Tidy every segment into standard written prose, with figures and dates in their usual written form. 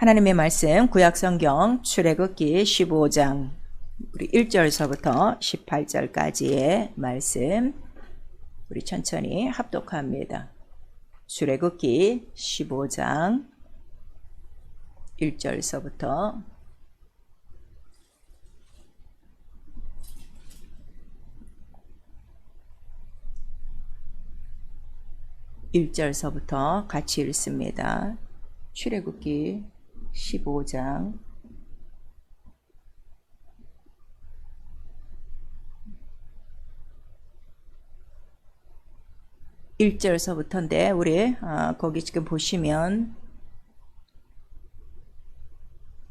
하나님의 말씀 구약성경 출애굽기 15장 우리 1절서부터 18절까지의 말씀 우리 천천히 합독합니다. 출애굽기 15장 1절서부터 1절서부터 같이 읽습니다. 출애굽기 15장 1절서부터인데 우리 거기 지금 보시면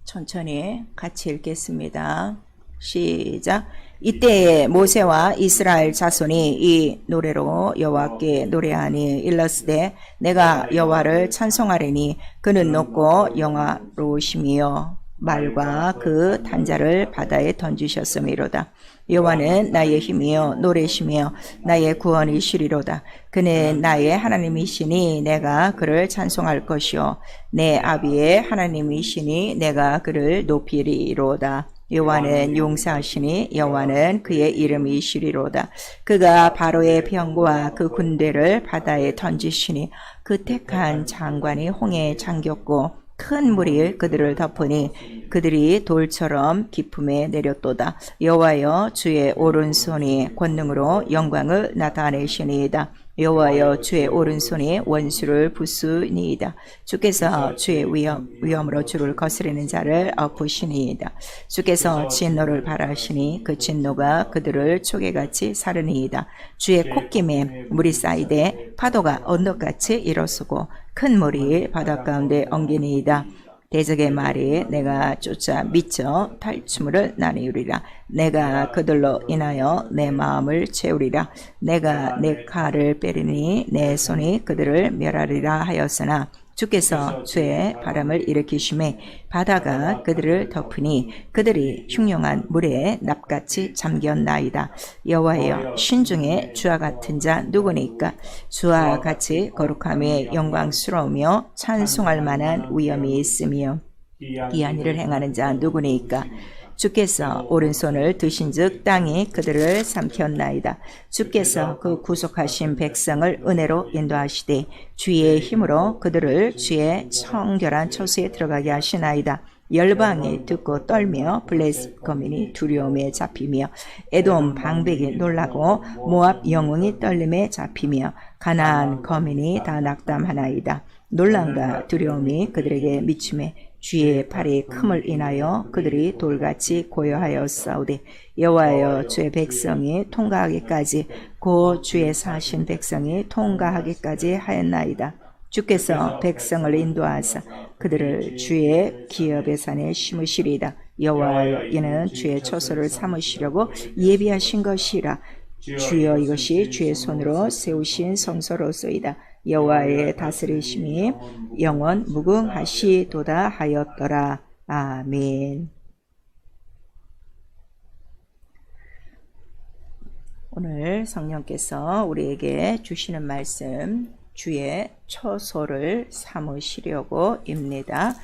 천천히 같이 읽겠습니다. 시작. 이때에 모세와 이스라엘 자손이 이 노래로 여호와께 노래하니 일렀으되 내가 여호와를 찬송하리니 그는 높고 영화로우시며 말과 그 단자를 바다에 던지셨음이로다. 여호와는 나의 힘이요 노래시며 나의 구원이시리로다. 그는 나의 하나님이시니 내가 그를 찬송할 것이요 내 아비의 하나님이시니 내가 그를 높이리로다. 여호와는 용사하시니 여호와는 그의 이름이시리로다. 그가 바로의 병과 그 군대를 바다에 던지시니 그 택한 장관이 홍해에 잠겼고 큰 물이 그들을 덮으니 그들이 돌처럼 깊음에 내렸도다. 여호와여 주의 오른손이 권능으로 영광을 나타내시니이다. 여호와여 주의 오른손이 원수를 부수니이다. 주께서 주의 위엄으로 주를 거스리는 자를 엎으시니이다. 주께서 진노를 발하시니 그 진노가 그들을 초계같이 사르니이다. 주의 콧김에 물이 쌓이되 파도가 언덕같이 일어서고 큰 물이 바닷 가운데 엉기니이다. 대적의 말이 내가 쫓아 미쳐 탈취물을 나누리라. 내가 그들로 인하여 내 마음을 채우리라. 내가 내 칼을 빼리니 내 손이 그들을 멸하리라 하였으나 주께서 주의 바람을 일으키심에 바다가 그들을 덮으니 그들이 흉용한 물에 납같이 잠겼나이다. 여호와여 신중에 주와 같은 자 누구니까? 주와 같이 거룩함에 영광스러우며 찬송할 만한 위엄이 있으며 기한 일을 행하는 자 누구니까? 주께서 오른손을 드신즉 땅이 그들을 삼켰나이다. 주께서 그 구속하신 백성을 은혜로 인도하시되 주의 힘으로 그들을 주의 청결한 처소에 들어가게 하시나이다. 열방이 듣고 떨며 블레셋 거민이 두려움에 잡히며 에돔 방백이 놀라고 모압 영웅이 떨림에 잡히며 가나안 거민이 다 낙담하나이다. 놀람과 두려움이 그들에게 미침에 주의 팔이 큼을 인하여 그들이 돌같이 고요하였사오되 여호와여 주의 백성이 통과하기까지 고 주의 사신 백성이 통과하기까지 하였나이다. 주께서 백성을 인도하사 그들을 주의 기업의 산에 심으시리이다. 여호와여 이는 주의 처소를 삼으시려고 예비하신 것이라. 주여 이것이 주의 손으로 세우신 성소로소이다. 여호와의 다스리심이 영원 무궁하시도다 하였더라. 아멘. 오늘 성령께서 우리에게 주시는 말씀 주의 처소를 삼으시려고 입니다.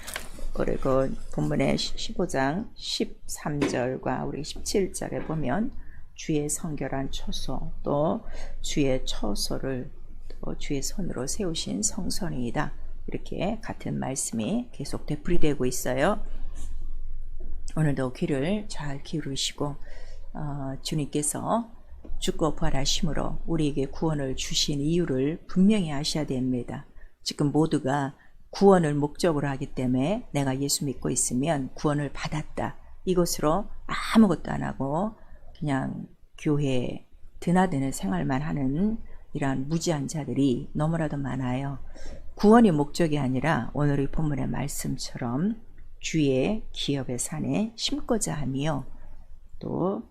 그리고 본문의 15장 13절과 우리 17절에 보면 주의 성결한 처소 또 주의 처소를 또 주의 손으로 세우신 성전이다. 이렇게 같은 말씀이 계속 되풀이되고 있어요. 오늘도 귀를 잘 기울이시고 주님께서 죽고 부활하심으로 우리에게 구원을 주신 이유를 분명히 아셔야 됩니다. 지금 모두가 구원을 목적으로 하기 때문에 내가 예수 믿고 있으면 구원을 받았다. 이것으로 아무것도 안 하고 그냥 교회에 드나드는 생활만 하는 이러한 무지한 자들이 너무나도 많아요. 구원이 목적이 아니라 오늘 이 본문의 말씀처럼 주의 기업의 산에 심고자 하며 또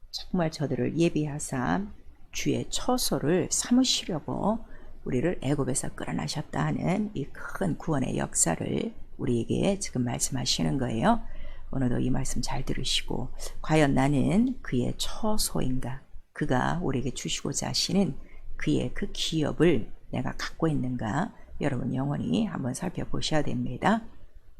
정말 저들을 예비하사 주의 처소를 삼으시려고 우리를 애굽에서 끌어나셨다 하는 이 큰 구원의 역사를 우리에게 지금 말씀하시는 거예요. 오늘도 이 말씀 잘 들으시고 과연 나는 그의 처소인가? 그가 우리에게 주시고자 하시는 그의 그 기업을 내가 갖고 있는가? 여러분 영원히 한번 살펴보셔야 됩니다.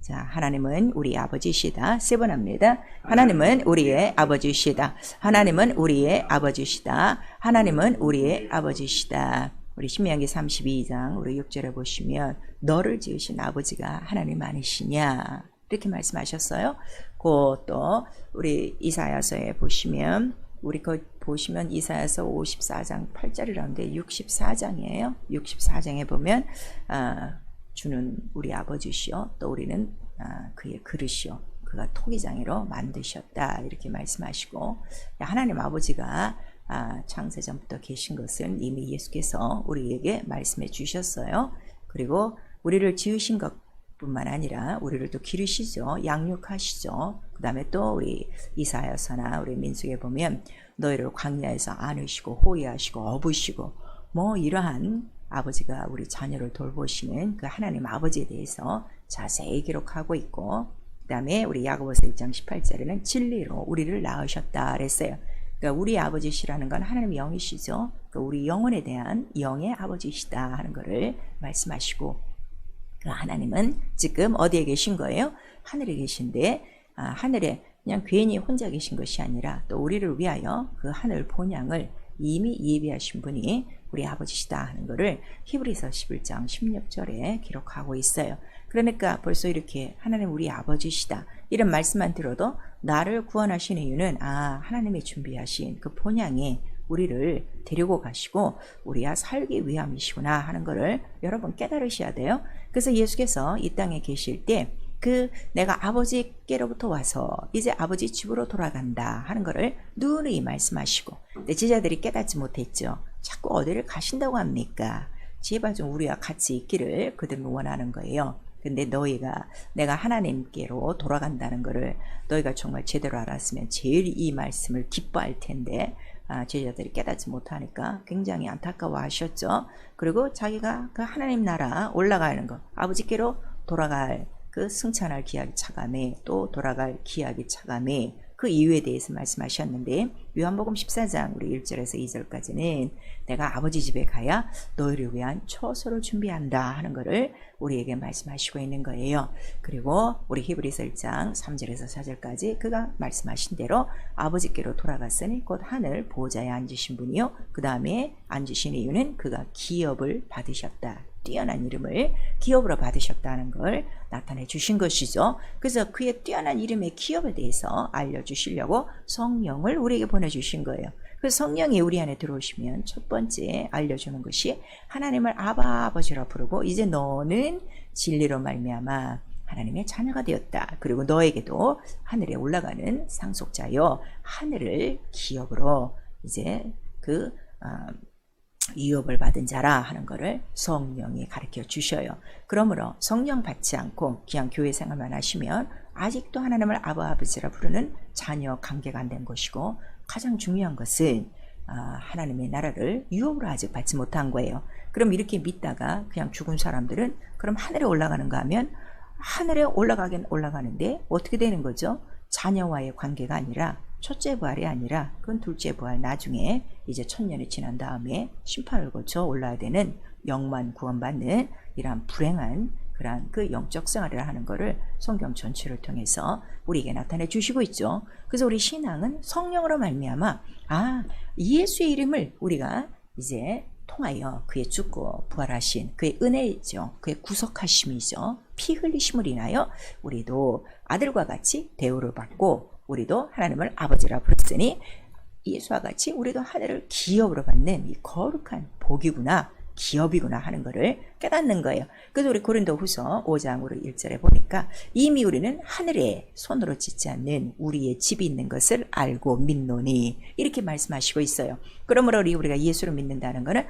자, 하나님은 우리 아버지시다. 세 번 합니다. 하나님은 우리의 아버지시다. 하나님은 우리의 아버지시다. 하나님은 우리의 아버지시다. 우리 신명기 32장 우리 6절에 보시면 너를 지으신 아버지가 하나님 아니시냐 이렇게 말씀하셨어요. 또 우리 이사야서에 보시면 우리 거 보시면 이사야서 54장 8절이라는데 64장이에요. 64장에 보면 주는 우리 아버지시요 또 우리는 그의 그릇이요 그가 토기장애로 만드셨다 이렇게 말씀하시고 하나님 아버지가 창세전부터 계신 것은 이미 예수께서 우리에게 말씀해 주셨어요. 그리고 우리를 지으신 것뿐만 아니라 우리를 또 기르시죠. 양육하시죠. 그 다음에 또 우리 이사야서나 우리 민수기에 보면 너희를 광야에서 안으시고 호위하시고 업으시고 뭐 이러한 아버지가 우리 자녀를 돌보시는 그 하나님 아버지에 대해서 자세히 기록하고 있고 그 다음에 우리 야고보서 1장 18절에는 진리로 우리를 낳으셨다 그랬어요. 그러니까 우리 아버지시라는 건 하나님 영이시죠. 그러니까 우리 영혼에 대한 영의 아버지시다 하는 것을 말씀하시고 그 하나님은 지금 어디에 계신 거예요? 하늘에 계신데 하늘에 그냥 괜히 혼자 계신 것이 아니라 또 우리를 위하여 그 하늘 본향을 이미 예비하신 분이 우리 아버지시다 하는 것을 히브리서 11장 16절에 기록하고 있어요. 그러니까 벌써 이렇게 하나님 우리 아버지시다 이런 말씀만 들어도 나를 구원하신 이유는 하나님이 준비하신 그 본향에 우리를 데리고 가시고 우리가 살기 위함이시구나 하는 것을 여러분 깨달으셔야 돼요. 그래서 예수께서 이 땅에 계실 때 내가 아버지께로부터 와서 이제 아버지 집으로 돌아간다 하는 것을 누누이 말씀하시고 근데 제자들이 깨닫지 못했죠. 자꾸 어디를 가신다고 합니까? 제발 좀 우리와 같이 있기를 그들은 원하는 거예요. 근데 내가 하나님께로 돌아간다는 것을 너희가 정말 제대로 알았으면 제일 이 말씀을 기뻐할 텐데 제자들이 깨닫지 못하니까 굉장히 안타까워 하셨죠. 그리고 자기가 그 하나님 나라 올라가는 것 아버지께로 돌아갈 그 승천할 기약이 차감해 또 돌아갈 기약이 차감해 그 이유에 대해서 말씀하셨는데 요한복음 14장 우리 1절에서 2절까지는 내가 아버지 집에 가야 너희를 위한 처소를 준비한다 하는 것을 우리에게 말씀하시고 있는 거예요. 그리고 우리 히브리서 1장 3절에서 4절까지 그가 말씀하신 대로 아버지께로 돌아갔으니 곧 하늘 보좌에 앉으신 분이요 그 다음에 앉으신 이유는 그가 기업을 받으셨다. 뛰어난 이름을 기업으로 받으셨다는 걸 나타내 주신 것이죠. 그래서 그의 뛰어난 이름의 기업에 대해서 알려주시려고 성령을 우리에게 보내주신 거예요. 그래서 성령이 우리 안에 들어오시면 첫 번째 알려주는 것이 하나님을 아버지라 부르고 이제 너는 진리로 말미암아 하나님의 자녀가 되었다. 그리고 너에게도 하늘에 올라가는 상속자여 하늘을 기업으로 이제 유업을 받은 자라 하는 것을 성령이 가르쳐 주셔요. 그러므로 성령 받지 않고 그냥 교회 생활만 하시면 아직도 하나님을 아버지라 부르는 자녀 관계가 안 된 것이고 가장 중요한 것은 하나님의 나라를 유업으로 아직 받지 못한 거예요. 그럼 이렇게 믿다가 그냥 죽은 사람들은 그럼 하늘에 올라가는가 하면 하늘에 올라가긴 올라가는데 어떻게 되는 거죠? 자녀와의 관계가 아니라 첫째 부활이 아니라 그건 둘째 부활 나중에 이제 1000년이 지난 다음에 심판을 거쳐 올라야 되는 영만 구원받는 이러한 불행한 그러한 그 영적 생활을 하는 것을 성경 전체를 통해서 우리에게 나타내 주시고 있죠. 그래서 우리 신앙은 성령으로 말미암아 예수의 이름을 우리가 이제 통하여 그의 죽고 부활하신 그의 은혜이죠. 그의 구속하심이죠. 피 흘리심을 인하여 우리도 아들과 같이 대우를 받고 우리도 하나님을 아버지라 부르으니 예수와 같이 우리도 하늘을 기업으로 받는 이 거룩한 복이구나 기업이구나 하는 것을 깨닫는 거예요. 그래서 우리 고린도후서 5장 우리 1절에 보니까 이미 우리는 하늘에 손으로 짓지 않는 우리의 집이 있는 것을 알고 믿노니 이렇게 말씀하시고 있어요. 그러므로 우리가 예수를 믿는다는 것은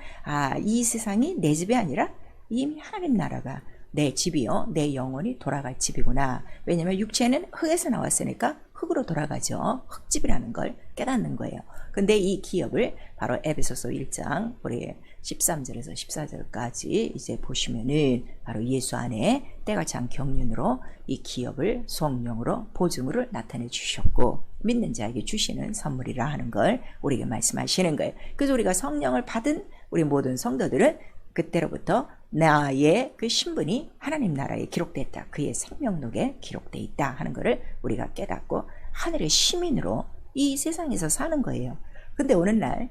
이 세상이 내 집이 아니라 이미 하나님 나라가 내 집이요 내 영혼이 돌아갈 집이구나. 왜냐하면 육체는 흙에서 나왔으니까 흙으로 돌아가죠. 흙집이라는 걸 깨닫는 거예요. 근데 이 기업을 바로 에베소서 1장 우리 13절에서 14절까지 이제 보시면은 바로 예수 안에 때가 찬 경륜으로 이 기업을 성령으로 보증으로 나타내 주셨고 믿는 자에게 주시는 선물이라 하는 걸 우리에게 말씀하시는 거예요. 그래서 우리가 성령을 받은 우리 모든 성도들은 그때로부터 나의 그 신분이 하나님 나라에 기록됐다. 그의 생명록에 기록돼 있다 하는 것을 우리가 깨닫고 하늘의 시민으로 이 세상에서 사는 거예요. 근데 오늘날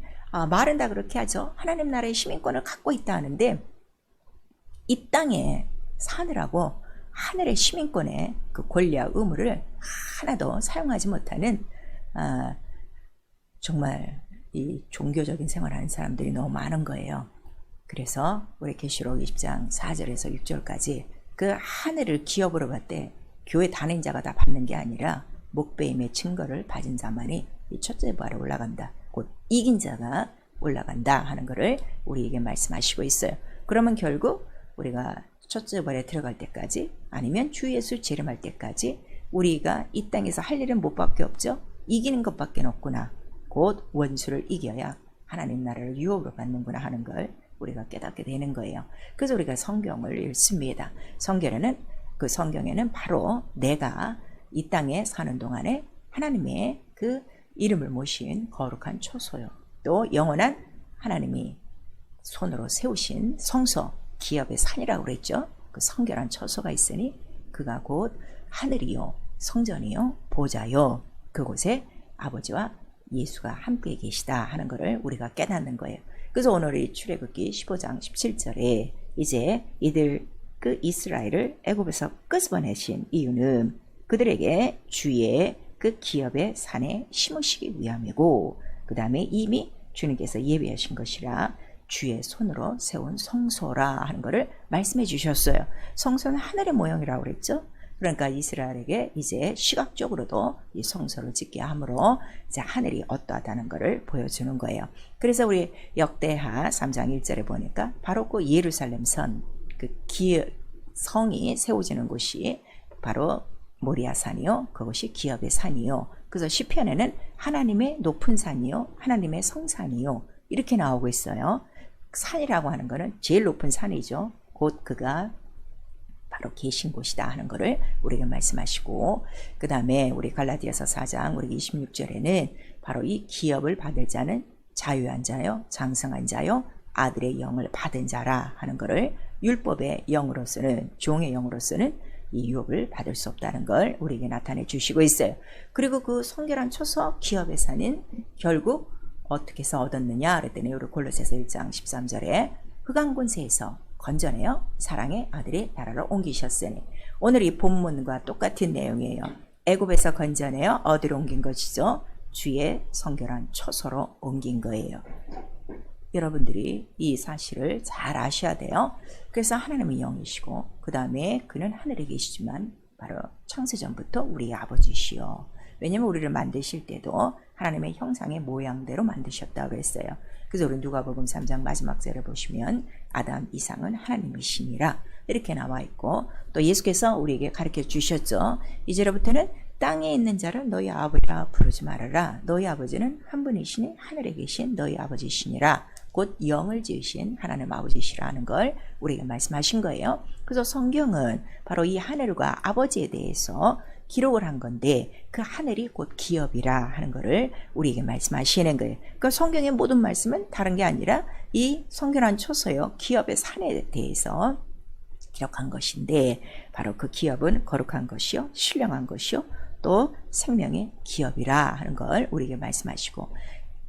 말은 다 그렇게 하죠. 하나님 나라의 시민권을 갖고 있다 하는데 이 땅에 사느라고 하늘의 시민권의 그 권리와 의무를 하나도 사용하지 못하는 정말 이 종교적인 생활하는 사람들이 너무 많은 거예요. 그래서 우리 계시록 20장 4절에서 6절까지 그 하늘을 기업으로 받되 교회 다닌 자가 다 받는 게 아니라 목배임의 증거를 받은 자만이 이 첫째 부활에 올라간다. 곧 이긴 자가 올라간다 하는 것을 우리에게 말씀하시고 있어요. 그러면 결국 우리가 첫째 부활에 들어갈 때까지 아니면 주 예수 재림할 때까지 우리가 이 땅에서 할 일은 못밖에 없죠. 이기는 것밖에 없구나. 곧 원수를 이겨야 하나님 나라를 유업으로 받는구나 하는 걸 우리가 깨닫게 되는 거예요. 그래서 우리가 성경을 읽습니다. 성경에는 바로 내가 이 땅에 사는 동안에 하나님의 그 이름을 모신 거룩한 초소요. 또 영원한 하나님이 손으로 세우신 성소, 기업의 산이라고 그랬죠. 그 성결한 처소가 있으니 그가 곧 하늘이요, 성전이요, 보좌요. 그곳에 아버지와 예수가 함께 계시다 하는 것을 우리가 깨닫는 거예요. 그래서 오늘 이 출애굽기 15장 17절에 이제 이들 그 이스라엘을 애굽에서 끄집어내신 이유는 그들에게 주의 그 기업의 산에 심으시기 위함이고 그 다음에 이미 주님께서 예비하신 것이라 주의 손으로 세운 성소라 하는 것을 말씀해 주셨어요. 성소는 하늘의 모형이라고 그랬죠. 그러니까 이스라엘에게 이제 시각적으로도 이 성소를 짓게 함으로 이제 하늘이 어떠하다는 것을 보여주는 거예요. 그래서 우리 역대하 3장 1절에 보니까 바로 그 예루살렘 성이 세워지는 곳이 바로 모리아산이요, 그것이 기업의 산이요. 그래서 시편에는 하나님의 높은 산이요, 하나님의 성산이요, 이렇게 나오고 있어요. 산이라고 하는 것은 제일 높은 산이죠. 곧 그가 바로 계신 곳이다 하는 것을 우리에게 말씀하시고, 그 다음에 우리 갈라디아서 4장 우리 26절에는 바로 이 기업을 받을 자는 자유한 자요, 장성한 자요, 아들의 영을 받은 자라 하는 것을 율법의 영으로서는, 종의 영으로서는 이 유업을 받을 수 없다는 걸 우리에게 나타내 주시고 있어요. 그리고 그 성결한 초소 기업의 산은 결국 어떻게 해서 얻었느냐 그랬더니 우리 골로새서 1장 13절에 흑암 권세에서 건져내어 사랑의 아들의 나라로 옮기셨으니, 오늘 이 본문과 똑같은 내용이에요. 애굽에서 건져내어 어디로 옮긴 것이죠? 주의 성결한 초소로 옮긴 거예요. 여러분들이 이 사실을 잘 아셔야 돼요. 그래서 하나님은 영이시고 그 다음에 그는 하늘에 계시지만 바로 창세전부터 우리 아버지시요. 왜냐하면 우리를 만드실 때도 하나님의 형상의 모양대로 만드셨다고 그랬어요. 그래서 우리 누가복음 3장 마지막 절을 보시면 아담 이상은 하나님이시니라 이렇게 나와 있고, 또 예수께서 우리에게 가르쳐 주셨죠. 이제로부터는 땅에 있는 자를 너희 아버지라 부르지 말아라. 너희 아버지는 한 분이시니 하늘에 계신 너희 아버지시니라. 곧 영을 지으신 하나님 아버지시라는 걸 우리에게 말씀하신 거예요. 그래서 성경은 바로 이 하늘과 아버지에 대해서 기록을 한 건데 그 하늘이 곧 기업이라 하는 것을 우리에게 말씀하시는 거예요. 그러니까 성경의 모든 말씀은 다른 게 아니라 이 성결한 초소요 기업의 산에 대해서 기록한 것인데, 바로 그 기업은 거룩한 것이요, 신령한 것이요, 또 생명의 기업이라 하는 걸 우리에게 말씀하시고,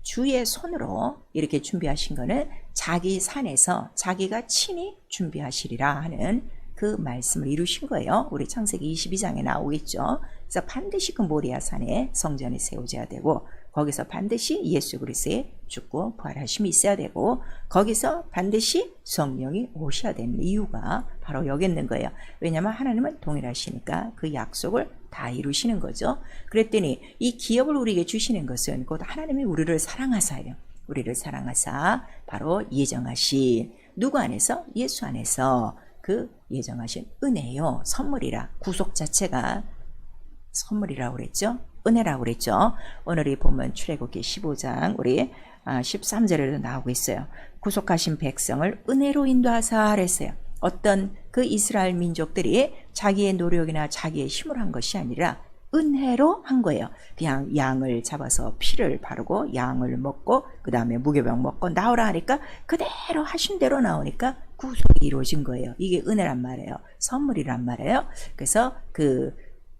주의 손으로 이렇게 준비하신 거는 자기 산에서 자기가 친히 준비하시리라 하는 그 말씀을 이루신 거예요. 우리 창세기 22장에 나오겠죠. 그래서 반드시 그 모리아산에 성전이 세워져야 되고, 거기서 반드시 예수 그리스도의 죽고 부활하심이 있어야 되고, 거기서 반드시 성령이 오셔야 되는 이유가 바로 여기 있는 거예요. 왜냐하면 하나님은 동일하시니까 그 약속을 다 이루시는 거죠. 그랬더니 이 기업을 우리에게 주시는 것은 곧 하나님이 우리를 사랑하사요. 우리를 사랑하사 바로 예정하신 누구 안에서? 예수 안에서 그 예정하신 은혜요, 선물이라. 구속 자체가 선물이라고 그랬죠. 은혜라고 그랬죠. 오늘 이 본문 출애굽기 15장 우리 13절에도 나오고 있어요. 구속하신 백성을 은혜로 인도하사 그랬어요. 어떤 그 이스라엘 민족들이 자기의 노력이나 자기의 힘으로 한 것이 아니라 은혜로 한 거예요. 그냥 양을 잡아서 피를 바르고 양을 먹고 그 다음에 무교병 먹고 나오라 하니까 그대로 하신 대로 나오니까 구속이 이루어진 거예요. 이게 은혜란 말이에요. 선물이란 말이에요. 그래서 그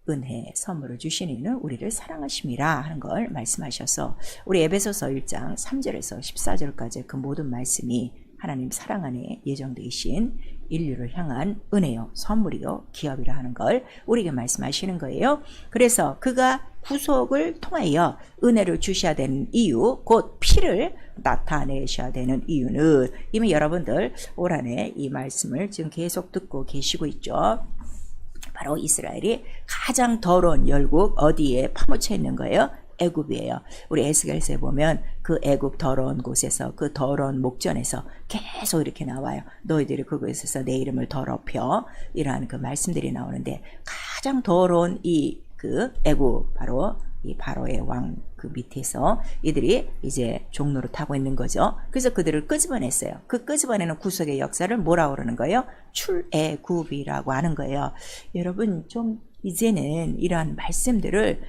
은혜 선물을 주신 이는 우리를 사랑하심이라 하는 걸 말씀하셔서 우리 에베소서 1장 3절에서 14절까지 그 모든 말씀이 하나님 사랑 안에 예정되신 인류를 향한 은혜요, 선물이요, 기업이라 하는 걸 우리에게 말씀하시는 거예요. 그래서 그가 구속을 통하여 은혜를 주셔야 되는 이유, 곧 피를 나타내셔야 되는 이유는 이미 여러분들 올 한해 이 말씀을 지금 계속 듣고 계시고 있죠. 바로 이스라엘이 가장 더러운 열국 어디에 파묻혀 있는 거예요? 애굽이에요. 우리 에스겔서에 보면 그 애굽 더러운 곳에서 그 더러운 목전에서 계속 이렇게 나와요. 너희들이 그곳에서 내 이름을 더럽혀 이러한 그 말씀들이 나오는데 가장 더러운 이 그 애굽 바로 이 바로의 왕 그 밑에서 이들이 이제 종로를 타고 있는 거죠. 그래서 그들을 끄집어냈어요. 그 끄집어내는 구속의 역사를 뭐라고 그러는 거예요? 출애굽이라고 하는 거예요. 여러분 좀 이제는 이러한 말씀들을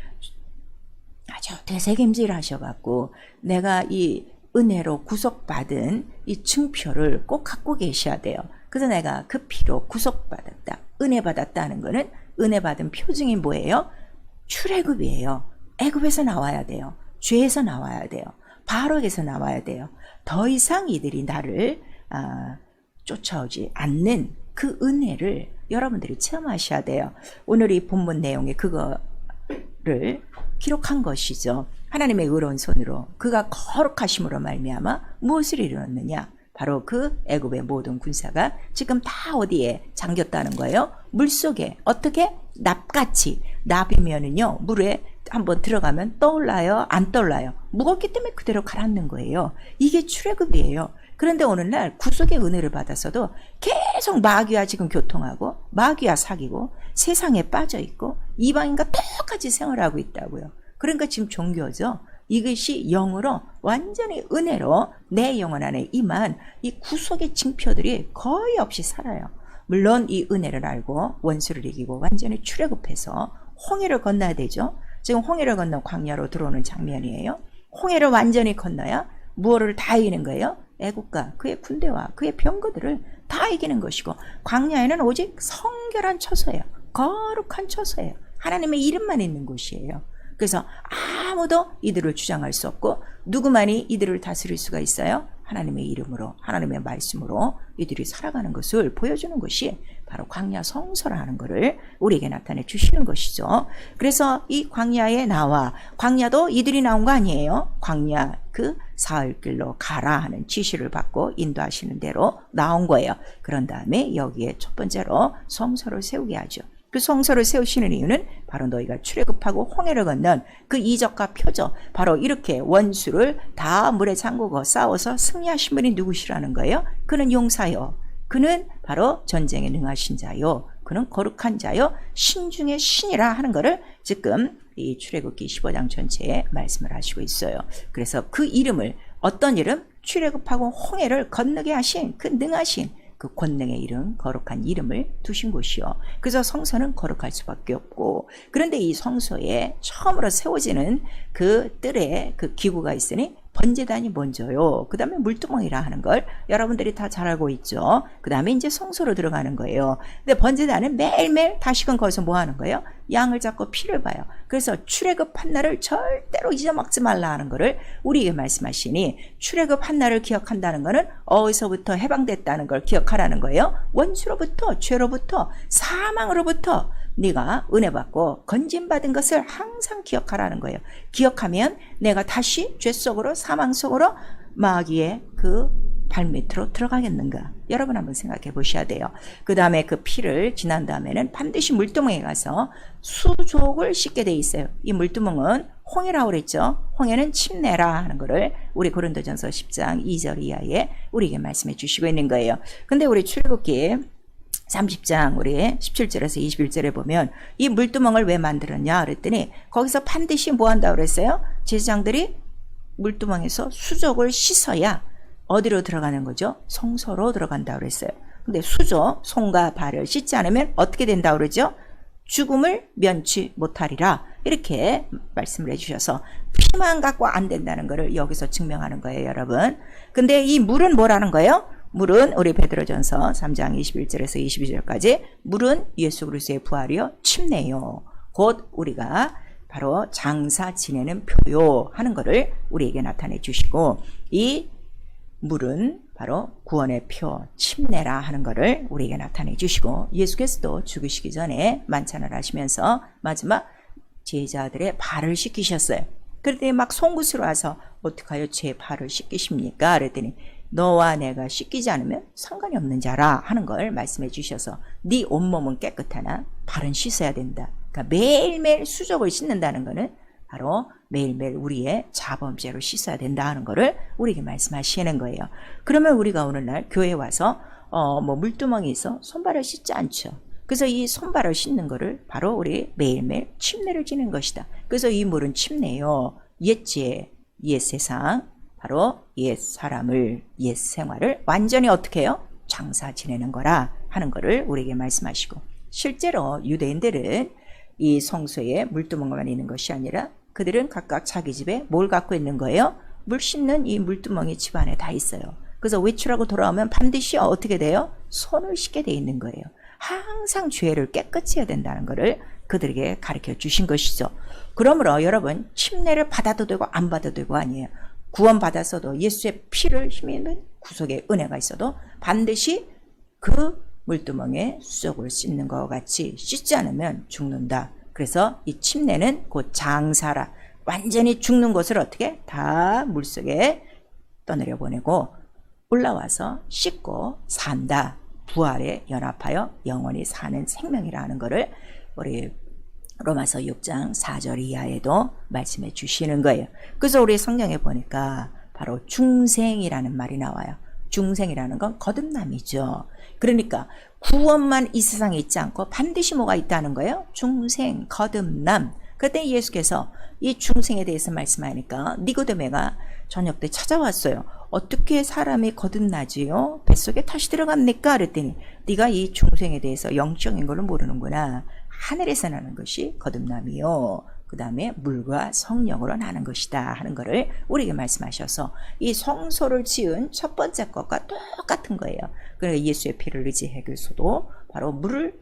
아주 되새김질 하셔갖고 내가 이 은혜로 구속받은 이 증표를 꼭 갖고 계셔야 돼요. 그래서 내가 그 피로 구속받았다, 은혜 받았다는 거는 은혜 받은 표징이 뭐예요? 출애굽이에요. 애굽에서 나와야 돼요. 죄에서 나와야 돼요. 바로에서 나와야 돼요. 더 이상 이들이 나를 쫓아오지 않는 그 은혜를 여러분들이 체험하셔야 돼요. 오늘 이 본문 내용에 그거를 기록한 것이죠. 하나님의 의로운 손으로 그가 거룩하심으로 말미암아 무엇을 이루었느냐? 바로 그 애굽의 모든 군사가 지금 다 어디에 잠겼다는 거예요? 물속에. 어떻게? 납같이. 납이면은요 물에 한번 들어가면 떠올라요? 안 떠올라요? 무겁기 때문에 그대로 가라앉는 거예요. 이게 출애굽이에요. 그런데 오늘날 구속의 은혜를 받아서도 계속 마귀와 지금 교통하고 마귀와 사귀고 세상에 빠져있고 이방인과 똑같이 생활하고 있다고요. 그러니까 지금 종교죠. 이것이 영으로 완전히 은혜로 내 영혼 안에 임한 이 구속의 징표들이 거의 없이 살아요. 물론 이 은혜를 알고 원수를 이기고 완전히 출애굽해서 홍해를 건너야 되죠. 지금 홍해를 건너 광야로 들어오는 장면이에요. 홍해를 완전히 건너야 무엇을 다 이기는 거예요? 애국과 그의 군대와 그의 병거들을 다 이기는 것이고 광야에는 오직 성결한 처소예요. 거룩한 처소예요. 하나님의 이름만 있는 곳이에요. 그래서 아무도 이들을 주장할 수 없고 누구만이 이들을 다스릴 수가 있어요? 하나님의 이름으로 하나님의 말씀으로 이들이 살아가는 것을 보여주는 것이 바로 광야 성소라는 것을 우리에게 나타내 주시는 것이죠. 그래서 이 광야에 나와 광야도 이들이 나온 거 아니에요. 광야 그 사흘길로 가라 하는 지시를 받고 인도하시는 대로 나온 거예요. 그런 다음에 여기에 첫 번째로 성소를 세우게 하죠. 그 성소를 세우시는 이유는 바로 너희가 출애굽하고 홍해를 건넌 그 이적과 표적, 바로 이렇게 원수를 다 물에 잠그고 싸워서 승리하신 분이 누구시라는 거예요? 그는 용사요. 그는 바로 전쟁에 능하신 자요. 그는 거룩한 자요. 신 중에 신이라 하는 것을 지금 이 출애굽기 15장 전체에 말씀을 하시고 있어요. 그래서 그 이름을 어떤 이름? 출애굽하고 홍해를 건너게 하신 그 능하신 그 권능의 이름, 거룩한 이름을 두신 곳이요. 그래서 성소는 거룩할 수밖에 없고, 그런데 이 성소에 처음으로 세워지는 그 뜰에 그 기구가 있으니 번제단이 먼저요. 그 다음에 물두멍이라 하는 걸 여러분들이 다 잘 알고 있죠. 그 다음에 이제 성소로 들어가는 거예요. 근데 번제단은 매일매일 다시금 거기서 뭐 하는 거예요? 양을 잡고 피를 봐요. 그래서 출애굽한 날을 절대로 잊어먹지 말라 하는 거를 우리에게 말씀하시니, 출애굽한 날을 기억한다는 거는 어디서부터 해방됐다는 걸 기억하라는 거예요. 원수로부터, 죄로부터, 사망으로부터 네가 은혜 받고 건진받은 것을 항상 기억하라는 거예요. 기억하면 내가 다시 죄 속으로, 사망 속으로, 마귀의 그 발밑으로 들어가겠는가? 여러분 한번 생각해 보셔야 돼요. 그 다음에 그 피를 지난 다음에는 반드시 물두멍에 가서 수족을 씻게 돼 있어요. 이 물두멍은 홍해라고 그랬죠. 홍해는 침례라 하는 거를 우리 고린도전서 10장 2절 이하에 우리에게 말씀해 주시고 있는 거예요. 근데 우리 출애굽기 30장 우리 17절에서 21절에 보면 이 물두멍을 왜 만들었냐 그랬더니 거기서 반드시 뭐 한다고 그랬어요? 제사장들이 물두멍에서 수족을 씻어야 어디로 들어가는 거죠? 성소로 들어간다고 그랬어요. 근데 수족, 손과 발을 씻지 않으면 어떻게 된다고 그러죠? 죽음을 면치 못하리라. 이렇게 말씀을 해주셔서 피만 갖고 안 된다는 것을 여기서 증명하는 거예요, 여러분. 근데 이 물은 뭐라는 거예요? 물은 우리 베드로전서 3장 21절에서 22절까지 물은 예수 그리스도의 부활이요 침례요 곧 우리가 바로 장사 지내는 표요 하는 것을 우리에게 나타내 주시고 이 물은 바로 구원의 표 침례라 하는 것을 우리에게 나타내 주시고 예수께서도 죽으시기 전에 만찬을 하시면서 마지막 제자들의 발을 씻기셨어요. 그랬더니 막 송구스러 와서 어떡하여 제 발을 씻기십니까? 그랬더니 너와 내가 씻기지 않으면 상관이 없는 자라 하는 걸 말씀해 주셔서 네 온몸은 깨끗하나 발은 씻어야 된다. 그러니까 매일매일 수족을 씻는다는 것은 바로 매일매일 우리의 자범죄로 씻어야 된다 하는 것을 우리에게 말씀하시는 거예요. 그러면 우리가 오늘날 교회에 와서 물두멍이 있어 손발을 씻지 않죠. 그래서 이 손발을 씻는 것을 바로 우리 매일매일 침례를 지는 것이다. 그래서 이 물은 침례요. 옛지혜, 옛 세상, 바로 옛 사람을, 옛 생활을 완전히 어떻게 해요? 장사 지내는 거라 하는 것을 우리에게 말씀하시고 실제로 유대인들은 이 성소에 물두멍만 있는 것이 아니라 그들은 각각 자기 집에 뭘 갖고 있는 거예요? 물 씻는 이 물두멍이 집 안에 다 있어요. 그래서 외출하고 돌아오면 반드시 어떻게 돼요? 손을 씻게 돼 있는 거예요. 항상 죄를 깨끗이 해야 된다는 것을 그들에게 가르쳐 주신 것이죠. 그러므로 여러분 침례를 받아도 되고 안 받아도 되고 아니에요. 구원받았어도 예수의 피를 힘입는 구속의 은혜가 있어도 반드시 그 물두멍에 수족을 씻는 것과 같이 씻지 않으면 죽는다. 그래서 이 침례는 곧 장사라. 완전히 죽는 것을 어떻게 다 물속에 떠내려 보내고 올라와서 씻고 산다. 부활에 연합하여 영원히 사는 생명이라는 것을 우리 로마서 6장 4절 이하에도 말씀해 주시는 거예요. 그래서 우리 성경에 보니까 바로 중생이라는 말이 나와요. 중생이라는 건 거듭남이죠. 그러니까 구원만 이 세상에 있지 않고 반드시 뭐가 있다는 거예요? 중생, 거듭남. 그때 예수께서 이 중생에 대해서 말씀하니까 니고데메가 저녁 때 찾아왔어요. 어떻게 사람이 거듭나지요? 뱃속에 다시 들어갑니까? 그랬더니 네가 이 중생에 대해서 영적인 걸로 모르는구나. 하늘에서 나는 것이 거듭남이요. 그 다음에 물과 성령으로 나는 것이다 하는 것을 우리에게 말씀하셔서 이 성소를 지은 첫 번째 것과 똑같은 거예요. 그러니까 예수의 피를 의지해서도 바로 물을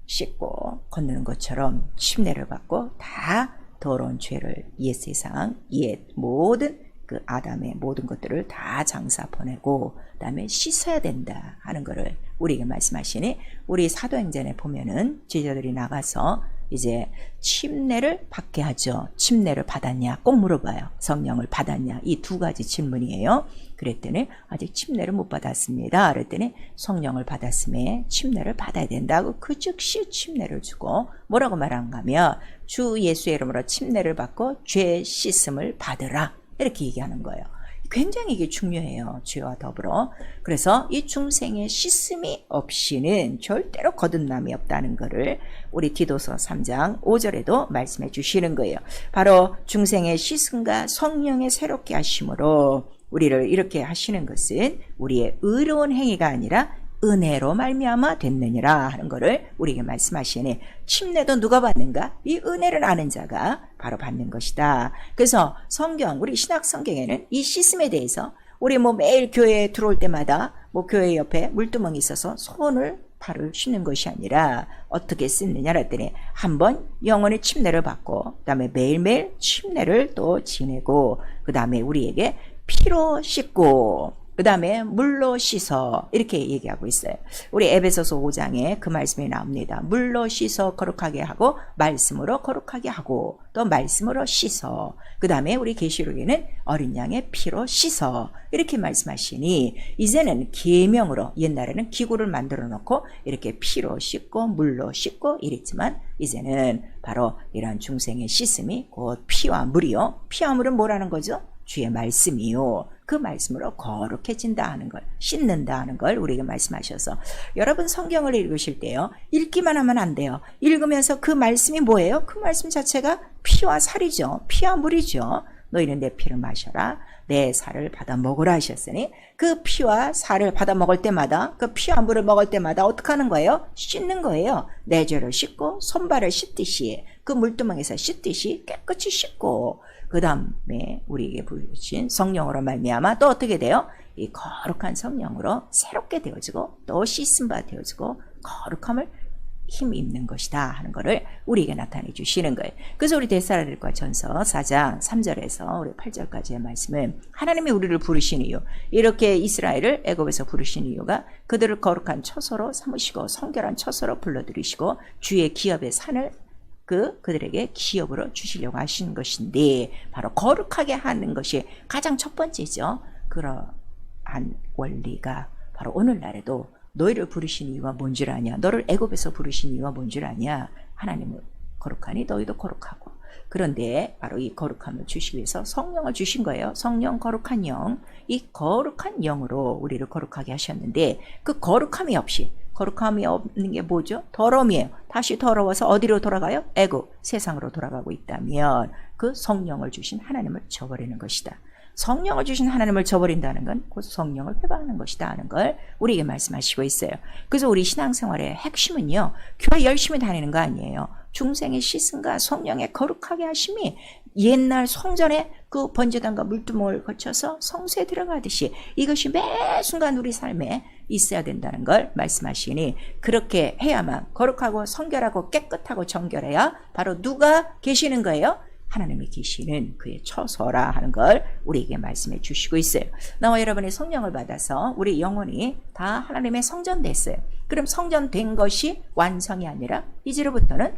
씻고 건너는 것처럼 침례를 받고 다 더러운 죄를 옛 세상, 옛 모든 그 아담의 모든 것들을 다 장사 보내고 그다음에 씻어야 된다 하는 것을 우리에게 말씀하시니 우리 사도행전에 보면은 제자들이 나가서 이제 침례를 받게 하죠. 침례를 받았냐 꼭 물어봐요. 성령을 받았냐 이 두 가지 질문이에요. 그랬더니 아직 침례를 못 받았습니다. 그랬더니 성령을 받았음에 침례를 받아야 된다고 그 즉시 침례를 주고 뭐라고 말한가 하면 주 예수의 이름으로 침례를 받고 죄 씻음을 받으라 이렇게 얘기하는 거예요. 굉장히 이게 중요해요. 죄와 더불어. 그래서 이 중생의 씻음이 없이는 절대로 거듭남이 없다는 것을 우리 디도서 3장 5절에도 말씀해 주시는 거예요. 바로 중생의 씻음과 성령의 새롭게 하심으로 우리를 이렇게 하시는 것은 우리의 의로운 행위가 아니라 은혜로 말미암아 됐느니라 하는 것을 우리에게 말씀하시니 침례도 누가 받는가? 이 은혜를 아는 자가 바로 받는 것이다. 그래서 성경 우리 신약 성경에는 이 씻음에 대해서 우리 매일 교회에 들어올 때마다 교회 옆에 물두멍이 있어서 손을 발을 씻는 것이 아니라 어떻게 씻느냐 했더니 한번 영원히 침례를 받고 그다음에 매일매일 침례를 또 지내고 그다음에 우리에게 피로 씻고 그 다음에 물로 씻어 이렇게 얘기하고 있어요. 우리 에베소서 5장에 그 말씀이 나옵니다. 물로 씻어 거룩하게 하고 말씀으로 거룩하게 하고 또 말씀으로 씻어 그 다음에 우리 계시록에는 어린 양의 피로 씻어 이렇게 말씀하시니 이제는 계명으로 옛날에는 기구를 만들어 놓고 이렇게 피로 씻고 물로 씻고 이랬지만 이제는 바로 이런 중생의 씻음이 곧 피와 물이요. 피와 물은 뭐라는 거죠? 주의 말씀이요. 그 말씀으로 거룩해진다 하는 걸 씻는다 하는 걸 우리에게 말씀하셔서 여러분 성경을 읽으실 때요. 읽기만 하면 안 돼요. 읽으면서 그 말씀이 뭐예요? 그 말씀 자체가 피와 살이죠. 피와 물이죠. 너희는 내 피를 마셔라. 내 살을 받아 먹으라 하셨으니 그 피와 살을 받아 먹을 때마다 그 피와 물을 먹을 때마다 어떻게 하는 거예요? 씻는 거예요. 내 죄를 씻고 손발을 씻듯이 그 물두멍에서 씻듯이 깨끗이 씻고 그 다음에 우리에게 부으신 성령으로 말미암아 또 어떻게 돼요? 이 거룩한 성령으로 새롭게 되어지고 또 씻음 바 되어지고 거룩함을 힘 입는 것이다 하는 것을 우리에게 나타내 주시는 거예요. 그래서 우리 데살로니가 전서 4장 3절에서 우리 8절까지의 말씀은 하나님이 우리를 부르신 이유, 이렇게 이스라엘을 애굽에서 부르신 이유가 그들을 거룩한 처소로 삼으시고 성결한 처소로 불러들이시고 주의 기업의 산을 그들에게 기업으로 주시려고 하시는 것인데, 바로 거룩하게 하는 것이 가장 첫 번째죠. 그러한 원리가 바로 오늘날에도 너희를 부르신 이유가 뭔 줄 아냐? 너를 애굽에서 부르신 이유가 뭔 줄 아냐? 하나님은 거룩하니 너희도 거룩하고. 그런데 바로 이 거룩함을 주시기 위해서 성령을 주신 거예요. 성령 거룩한 영. 이 거룩한 영으로 우리를 거룩하게 하셨는데, 그 거룩함이 없는 게 뭐죠? 더러움이에요. 다시 더러워서 어디로 돌아가요? 애굽, 세상으로 돌아가고 있다면 그 성령을 주신 하나님을 저버리는 것이다. 성령을 주신 하나님을 저버린다는 건 곧 성령을 회방하는 것이다 하는 걸 우리에게 말씀하시고 있어요. 그래서 우리 신앙생활의 핵심은요, 교회 열심히 다니는 거 아니에요. 중생의 씻음과 성령의 거룩하게 하심이 옛날 성전에 그 번제단과 물두멍을 거쳐서 성소에 들어가듯이 이것이 매 순간 우리 삶에 있어야 된다는 걸 말씀하시니, 그렇게 해야만 거룩하고 성결하고 깨끗하고 정결해야 바로 누가 계시는 거예요? 하나님이 계시는 그의 처소라 하는 걸 우리에게 말씀해 주시고 있어요. 나와 여러분의 성령을 받아서 우리 영혼이 다 하나님의 성전 됐어요. 그럼 성전 된 것이 완성이 아니라 이제로부터는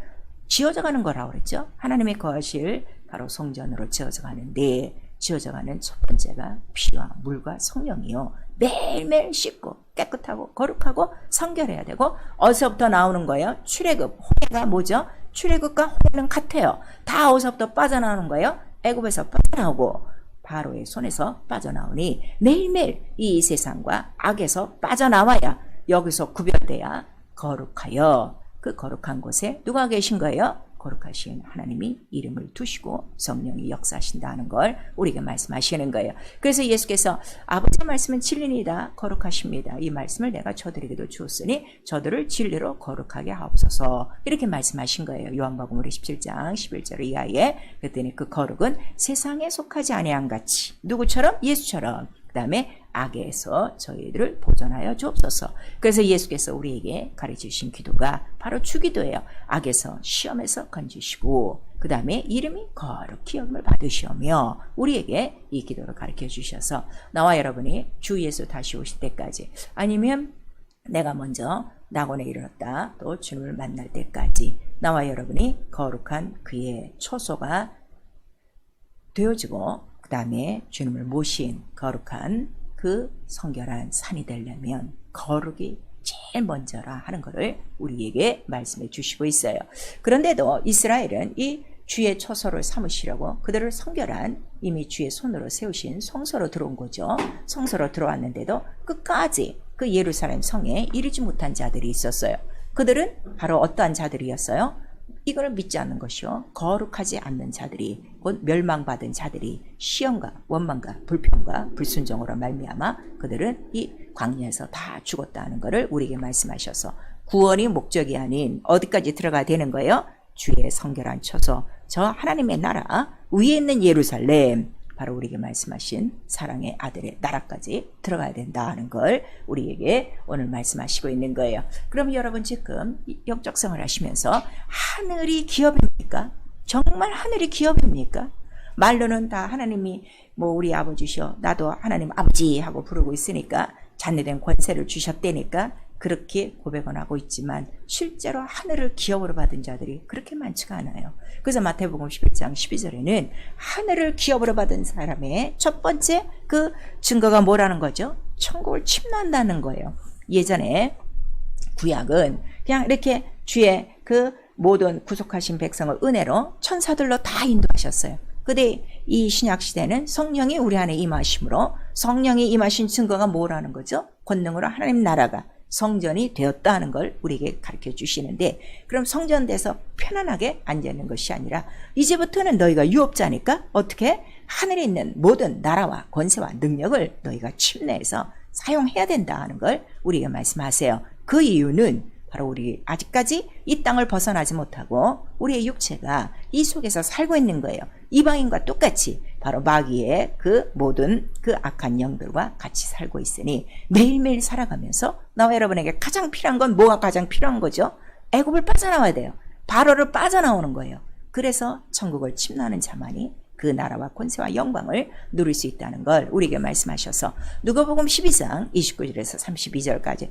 지어져 가는 거라고 그랬죠. 하나님의 거하실 바로 성전으로 지어져 가는데, 지어져 가는 첫 번째가 피와 물과 성령이요. 매일매일 씻고 깨끗하고 거룩하고 성결해야 되고, 어디서부터 나오는 거예요? 출애굽, 홍해가 뭐죠? 출애굽과 홍해는 같아요. 다 어디서부터 빠져나오는 거예요? 애굽에서 빠져나오고 바로의 손에서 빠져나오니, 매일매일 이 세상과 악에서 빠져나와야 여기서 구별돼야 거룩하여 그 거룩한 곳에 누가 계신 거예요? 거룩하신 하나님이 이름을 두시고 성령이 역사하신다는 걸 우리에게 말씀하시는 거예요. 그래서 예수께서 아버지의 말씀은 진리이다, 거룩하십니다. 이 말씀을 내가 저들에게도 주었으니 저들을 진리로 거룩하게 하옵소서, 이렇게 말씀하신 거예요. 요한복음 17장 11절 이하에. 그랬더니 그 거룩은 세상에 속하지 아니한 같이, 누구처럼? 예수처럼. 그 다음에 악에서 저희들을 보존하여 주옵소서. 그래서 예수께서 우리에게 가르치신 기도가 바로 주기도예요. 악에서 시험에서 건지시고, 그 다음에 이름이 거룩히 여김을 받으시오며, 우리에게 이 기도를 가르쳐 주셔서 나와 여러분이 주 예수 다시 오실 때까지, 아니면 내가 먼저 낙원에 이르렀다 또 주님을 만날 때까지 나와 여러분이 거룩한 그의 처소가 되어지고, 그 다음에 주님을 모신 거룩한 그 성결한 산이 되려면 거룩이 제일 먼저라 하는 것을 우리에게 말씀해 주시고 있어요. 그런데도 이스라엘은 이 주의 처소를 삼으시려고 그들을 성결한 이미 주의 손으로 세우신 성소로 들어온 거죠. 성소로 들어왔는데도 끝까지 그 예루살렘 성에 이르지 못한 자들이 있었어요. 그들은 바로 어떠한 자들이었어요? 이걸 믿지 않는 것이요, 거룩하지 않는 자들이, 곧 멸망받은 자들이 시험과 원망과 불평과 불순종으로 말미암아 그들은 이 광야에서 다 죽었다는 것을 우리에게 말씀하셔서, 구원이 목적이 아닌 어디까지 들어가야 되는 거예요? 주의 성결한 처소, 저 하나님의 나라 위에 있는 예루살렘, 바로 우리에게 말씀하신 사랑의 아들의 나라까지 들어가야 된다는 걸 우리에게 오늘 말씀하시고 있는 거예요. 그럼 여러분 지금 영적성을 하시면서 하늘이 기업입니까? 정말 하늘이 기업입니까? 말로는 다 하나님이 뭐 우리 아버지셔, 나도 하나님 아버지 하고 부르고 있으니까 자녀된 권세를 주셨다니까 그렇게 고백은 하고 있지만, 실제로 하늘을 기업으로 받은 자들이 그렇게 많지가 않아요. 그래서 마태복음 11장 12절에는 하늘을 기업으로 받은 사람의 첫 번째 그 증거가 뭐라는 거죠? 천국을 침노한다는 거예요. 예전에 구약은 그냥 이렇게 주의 그 모든 구속하신 백성을 은혜로 천사들로 다 인도하셨어요. 근데 이 신약 시대는 성령이 우리 안에 임하심으로, 성령이 임하신 증거가 뭐라는 거죠? 권능으로 하나님 나라가 성전이 되었다는 걸 우리에게 가르쳐 주시는데, 그럼 성전돼서 편안하게 앉아있는 것이 아니라 이제부터는 너희가 유업자니까 어떻게 하늘에 있는 모든 나라와 권세와 능력을 너희가 침례해서 사용해야 된다 하는 걸 우리에게 말씀하세요. 그 이유는 바로 우리 아직까지 이 땅을 벗어나지 못하고 우리의 육체가 이 속에서 살고 있는 거예요. 이방인과 똑같이 바로 마귀의 그 모든 그 악한 영들과 같이 살고 있으니 매일매일 살아가면서 나와 여러분에게 가장 필요한 건 뭐가 가장 필요한 거죠? 애굽을 빠져나와야 돼요. 바로를 빠져나오는 거예요. 그래서 천국을 침노하는 자만이 그 나라와 권세와 영광을 누릴 수 있다는 걸 우리에게 말씀하셔서 누가복음 12장 29절에서 32절까지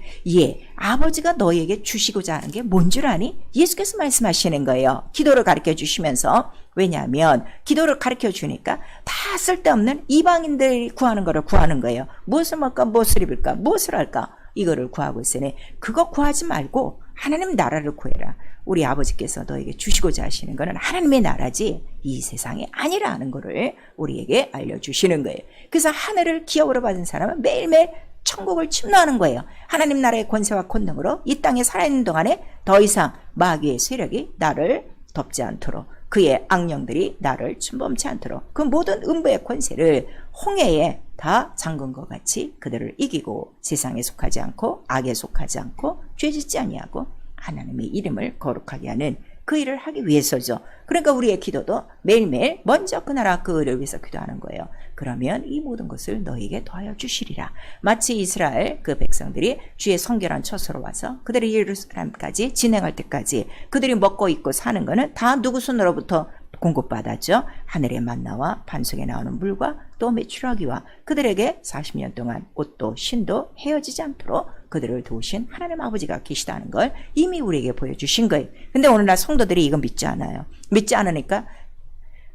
아버지가 너희에게 주시고자 하는 게 뭔 줄 아니? 예수께서 말씀하시는 거예요. 기도를 가르쳐 주시면서 왜냐하면 기도를 가르쳐 주니까 다 쓸데없는 이방인들이 구하는 거를 구하는 거예요. 무엇을 먹을까? 무엇을 입을까? 무엇을 할까? 이거를 구하고 있으니 그거 구하지 말고 하나님 나라를 구해라. 우리 아버지께서 너에게 주시고자 하시는 것은 하나님의 나라지 이 세상이 아니라는 것을 우리에게 알려주시는 거예요. 그래서 하늘을 기업으로 받은 사람은 매일매일 천국을 침노하는 거예요. 하나님 나라의 권세와 권능으로 이 땅에 살아있는 동안에 더 이상 마귀의 세력이 나를 덮지 않도록 그의 악령들이 나를 침범치 않도록 그 모든 음부의 권세를 홍해에 다 잠근 것 같이 그들을 이기고 세상에 속하지 않고 악에 속하지 않고 죄짓지 아니하고 하나님의 이름을 거룩하게 하는 그 일을 하기 위해서죠. 그러니까 우리의 기도도 매일매일 먼저 그 나라 그 의를 위해서 기도하는 거예요. 그러면 이 모든 것을 너희에게 더하여 주시리라. 마치 이스라엘 그 백성들이 주의 성결한 처소로 와서 그들이 예루살렘까지 진행할 때까지 그들이 먹고 입고 사는 거는 다 누구 손으로부터 공급받았죠. 하늘의 만나와 반석에 나오는 물과 또 메추라기와 그들에게 40년 동안 옷도 신도 헤어지지 않도록 그들을 도우신 하나님 아버지가 계시다는 걸 이미 우리에게 보여주신 거예요. 근데 오늘날 성도들이 이건 믿지 않아요. 믿지 않으니까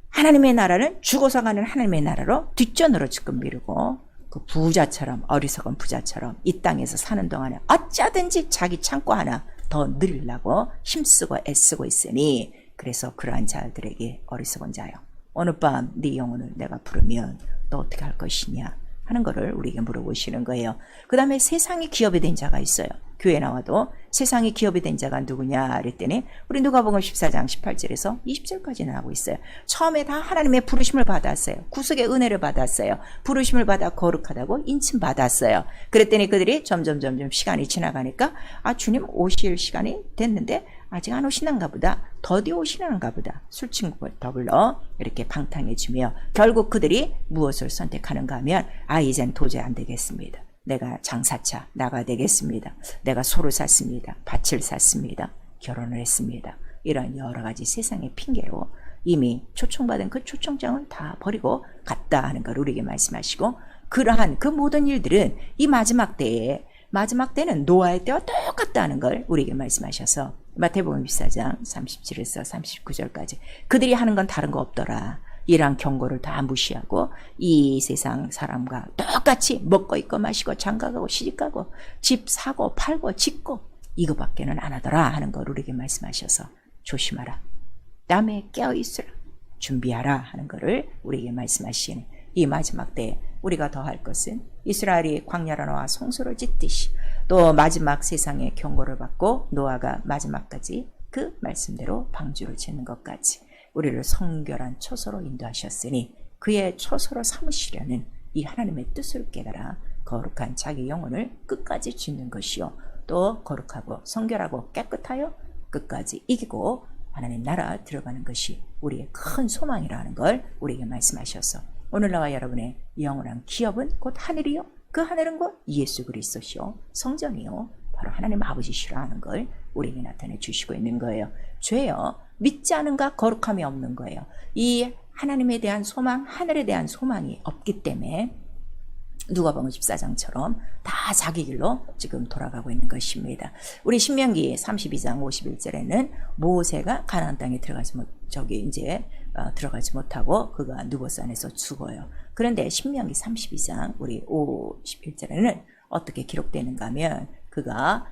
하나님의 나라는 죽어서 가는 하나님의 나라로 뒷전으로 지금 미루고 그 부자처럼 어리석은 부자처럼 이 땅에서 사는 동안에 어쩌든지 자기 창고 하나 더 늘리려고 힘쓰고 애쓰고 있으니 그래서 그러한 자들에게 어리석은 자요. 오늘 밤 네 영혼을 내가 부르면 너 어떻게 할 것이냐 하는 거를 우리에게 물어보시는 거예요. 그 다음에 세상이 기업이 된 자가 있어요. 교회 나와도 세상이 기업이 된 자가 누구냐 그랬더니 우리 누가복음 14장 18절에서 20절까지 나오고 있어요. 처음에 다 하나님의 부르심을 받았어요. 구속의 은혜를 받았어요. 부르심을 받아 거룩하다고 인침 받았어요. 그랬더니 그들이 점점 시간이 지나가니까 주님 오실 시간이 됐는데 아직 안 오시는가 보다. 더디 오시는가 보다. 술친구를 더불러 이렇게 방탕해지며 결국 그들이 무엇을 선택하는가 하면 이젠 도저히 안 되겠습니다. 내가 장사차 나가 되겠습니다. 내가 소를 샀습니다. 밭을 샀습니다. 결혼을 했습니다. 이런 여러 가지 세상의 핑계로 이미 초청받은 그 초청장을 다 버리고 갔다 하는 걸 우리에게 말씀하시고 그러한 그 모든 일들은 이 마지막 때는 노아의 때와 똑같다는 걸 우리에게 말씀하셔서 마태복음 24장 37에서 39절까지 그들이 하는 건 다른 거 없더라. 이러한 경고를 다 무시하고 이 세상 사람과 똑같이 먹고 입고 마시고 장가가고 시집가고 집 사고 팔고 짓고 이거밖에는 안 하더라 하는 걸 우리에게 말씀하셔서 조심하라. 땀에 깨어있으라. 준비하라 하는 거를 우리에게 말씀하시는 이 마지막 때에 우리가 더 할 것은 이스라엘이 광야로 나와 성소를 짓듯이 또 마지막 세상의 경고를 받고 노아가 마지막까지 그 말씀대로 방주를 짓는 것까지 우리를 성결한 처소로 인도하셨으니 그의 처소로 삼으시려는 이 하나님의 뜻을 깨달아 거룩한 자기 영혼을 끝까지 짓는 것이요 또 거룩하고 성결하고 깨끗하여 끝까지 이기고 하나님 나라 들어가는 것이 우리의 큰 소망이라는 걸 우리에게 말씀하셔서 오늘 나와 여러분의 영원한 기업은 곧 하늘이요 그 하늘은 곧 예수 그리스도시요 성전이요 바로 하나님 아버지시라는 걸 우리에게 나타내 주시고 있는 거예요. 죄요 믿지 않은가 거룩함이 없는 거예요. 이 하나님에 대한 소망 하늘에 대한 소망이 없기 때문에 누가복음 14장처럼 다 자기 길로 지금 돌아가고 있는 것입니다. 우리 신명기 32장 51절에는 모세가 가나안 땅에 들어가지 못하고 그가 누버스 안에서 죽어요. 그런데 신명기 32장 우리 51절에는 어떻게 기록되는가 하면 그가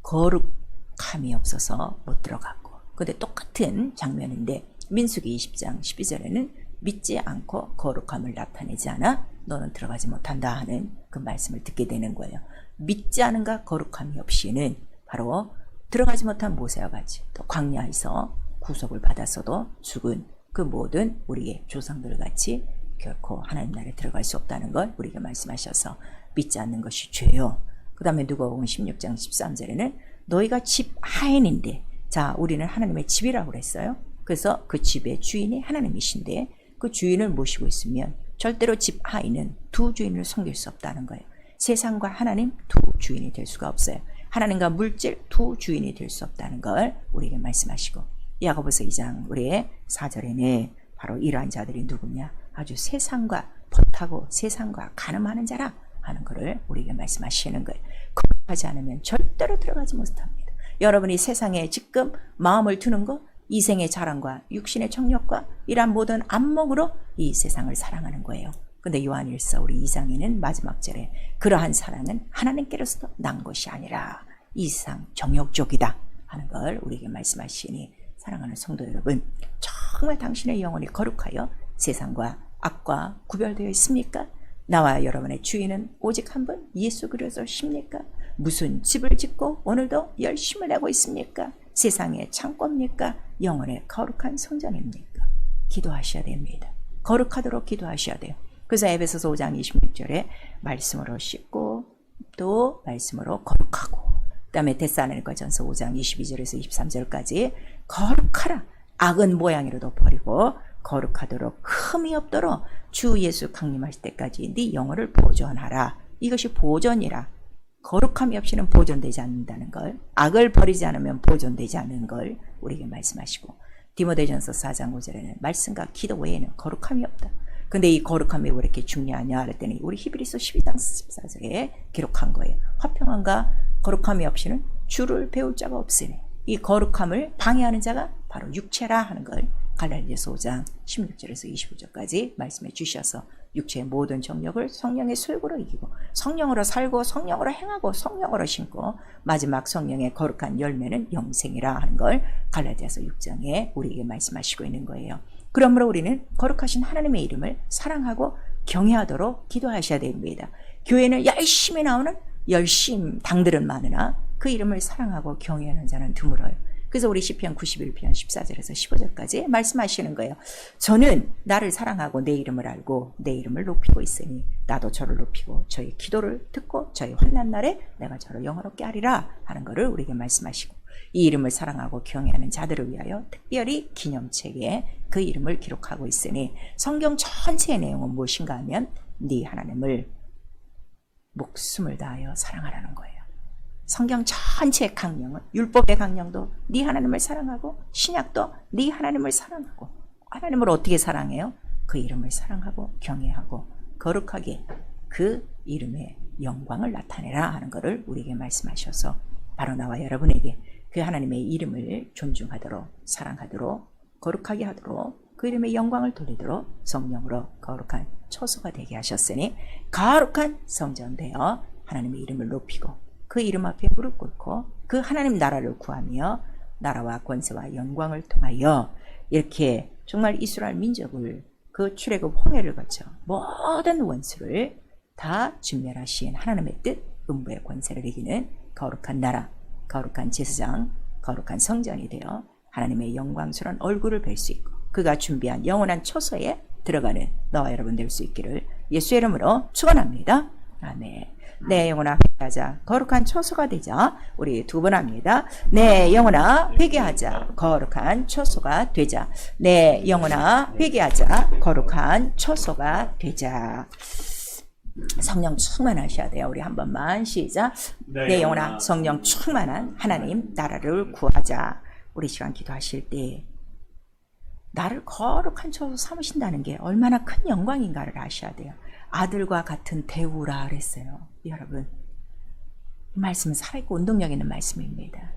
거룩함이 없어서 못 들어갔고 근데 똑같은 장면인데 민수기 20장 12절에는 믿지 않고 거룩함을 나타내지 않아 너는 들어가지 못한다 하는 그 말씀을 듣게 되는 거예요. 믿지 않은가 거룩함이 없이는 바로 들어가지 못한 모세와 같이 또 광야에서 구속을 받았어도 죽은 그 모든 우리의 조상들 같이 결코 하나님 나라에 들어갈 수 없다는 걸 우리에게 말씀하셔서 믿지 않는 것이 죄요. 그 다음에 누가복음 16장 13절에는 너희가 집 하인인데 자 우리는 하나님의 집이라고 그랬어요. 그래서 그 집의 주인이 하나님이신데 그 주인을 모시고 있으면 절대로 집 하에는 두 주인을 섬길 수 없다는 거예요. 세상과 하나님 두 주인이 될 수가 없어요. 하나님과 물질 두 주인이 될 수 없다는 걸 우리에게 말씀하시고, 야고보서 2장 우리의 4절에는 바로 이러한 자들이 누구냐? 아주 세상과 벗하고 세상과 간음하는 자라 하는 것을 우리에게 말씀하시는 거예요. 거룩하지 않으면 절대로 들어가지 못합니다. 여러분이 세상에 지금 마음을 두는 것, 이생의 자랑과 육신의 정욕과 이러한 모든 안목으로 이 세상을 사랑하는 거예요. 근데 요한일서 우리 2장에는 마지막 절에 그러한 사랑은 하나님께로서 난 것이 아니라 이 세상 정욕적이다 하는 걸 우리에게 말씀하시니, 사랑하는 성도 여러분, 정말 당신의 영혼이 거룩하여 세상과 악과 구별되어 있습니까? 나와 여러분의 주인은 오직 한 분 예수 그리스도십니까? 무슨 집을 짓고 오늘도 열심을 내고 있습니까? 세상의 창고입니까? 영혼의 거룩한 성전입니까? 기도하셔야 됩니다. 거룩하도록 기도하셔야 돼요. 그래서 에베소서 5장 26절에 말씀으로 씻고 또 말씀으로 거룩하고, 그 다음에 데살로니가전서 5장 22절에서 23절까지 거룩하라. 악은 모양이라도 버리고 거룩하도록 흠이 없도록 주 예수 강림하실 때까지 네 영혼을 보존하라. 이것이 보존이라. 거룩함이 없이는 보존되지 않는다는 걸, 악을 버리지 않으면 보존되지 않는 걸 우리에게 말씀하시고, 디모데전서 4장 5절에는 말씀과 기도 외에는 거룩함이 없다. 근데 이 거룩함이 왜 이렇게 중요하냐 그랬더니 우리 히브리서 12장 14절에 기록한 거예요. 화평함과 거룩함이 없이는 주를 배울 자가 없으니 이 거룩함을 방해하는 자가 바로 육체라 하는 걸 갈라디아서 5장 16절에서 25절까지 말씀해 주셔서, 육체의 모든 정욕을 성령의 술고로 이기고 성령으로 살고 성령으로 행하고 성령으로 신고 마지막 성령의 거룩한 열매는 영생이라 하는 걸 갈라디아서 6장에 우리에게 말씀하시고 있는 거예요. 그러므로 우리는 거룩하신 하나님의 이름을 사랑하고 경외하도록 기도하셔야 됩니다. 교회는 열심히 나오는 열심당들은 많으나 그 이름을 사랑하고 경외하는 자는 드물어요. 그래서 우리 시편 91편 14절에서 15절까지 말씀하시는 거예요. 저는 나를 사랑하고 내 이름을 알고 내 이름을 높이고 있으니 나도 저를 높이고 저의 기도를 듣고 저의 환난 날에 내가 저를 영화롭게 하리라 하는 것을 우리에게 말씀하시고, 이 이름을 사랑하고 경외하는 자들을 위하여 특별히 기념책에 그 이름을 기록하고 있으니, 성경 전체의 내용은 무엇인가 하면 네 하나님을 목숨을 다하여 사랑하라는 거예요. 성경 전체의 강령은, 율법의 강령도 네 하나님을 사랑하고 신약도 네 하나님을 사랑하고, 하나님을 어떻게 사랑해요? 그 이름을 사랑하고 경외하고 거룩하게 그 이름의 영광을 나타내라 하는 것을 우리에게 말씀하셔서, 바로 나와 여러분에게 그 하나님의 이름을 존중하도록 사랑하도록 거룩하게 하도록 그 이름의 영광을 돌리도록 성령으로 거룩한 처소가 되게 하셨으니, 거룩한 성전 되어 하나님의 이름을 높이고 그 이름 앞에 무릎 꿇고 그 하나님 나라를 구하며 나라와 권세와 영광을 통하여 이렇게 정말 이스라엘 민족을 그 출애굽 홍해를 거쳐 모든 원수를 다 진멸하신 하나님의 뜻, 음부의 권세를 이기는 거룩한 나라, 거룩한 제사장, 거룩한 성전이 되어 하나님의 영광스러운 얼굴을 뵐 수 있고 그가 준비한 영원한 처소에 들어가는 너와 여러분 될 수 있기를 예수의 이름으로 축원합니다. 아멘. 내 영혼아 회개하자, 거룩한 처소가 되자. 우리 두 번 합니다. 내 영혼아 회개하자, 거룩한 처소가 되자. 내 영혼아 회개하자, 거룩한 처소가 되자. 성령 충만하셔야 돼요. 우리 한 번만 시작. 내 영혼아 성령 충만한 하나님 나라를 구하자. 우리 시간 기도하실 때 나를 거룩한 처소 삼으신다는 게 얼마나 큰 영광인가를 아셔야 돼요. 아들과 같은 대우라 그랬어요. 여러분, 이 말씀은 살아있고 운동력 있는 말씀입니다.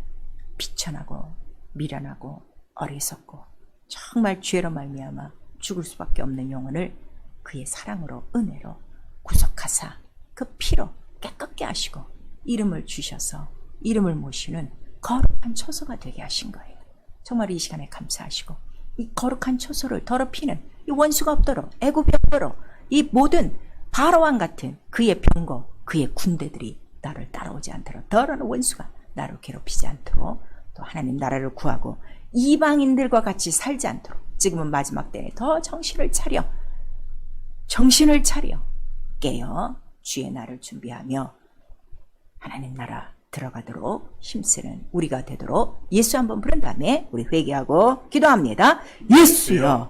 비천하고 미련하고 어리석고 정말 죄로 말미암아 죽을 수밖에 없는 영혼을 그의 사랑으로 은혜로 구속하사 그 피로 깨끗게 하시고 이름을 주셔서 이름을 모시는 거룩한 처소가 되게 하신 거예요. 정말 이 시간에 감사하시고 이 거룩한 처소를 더럽히는 이 원수가 없도록, 애굽이 없도록, 이 모든 바로왕 같은 그의 병거, 그의 군대들이 나를 따라오지 않도록, 더러운 원수가 나를 괴롭히지 않도록, 또 하나님 나라를 구하고 이방인들과 같이 살지 않도록, 지금은 마지막 때에 더 정신을 차려 깨어 주의 날을 준비하며 하나님 나라 들어가도록 힘쓰는 우리가 되도록 예수 한번 부른 다음에 우리 회개하고 기도합니다. 예수여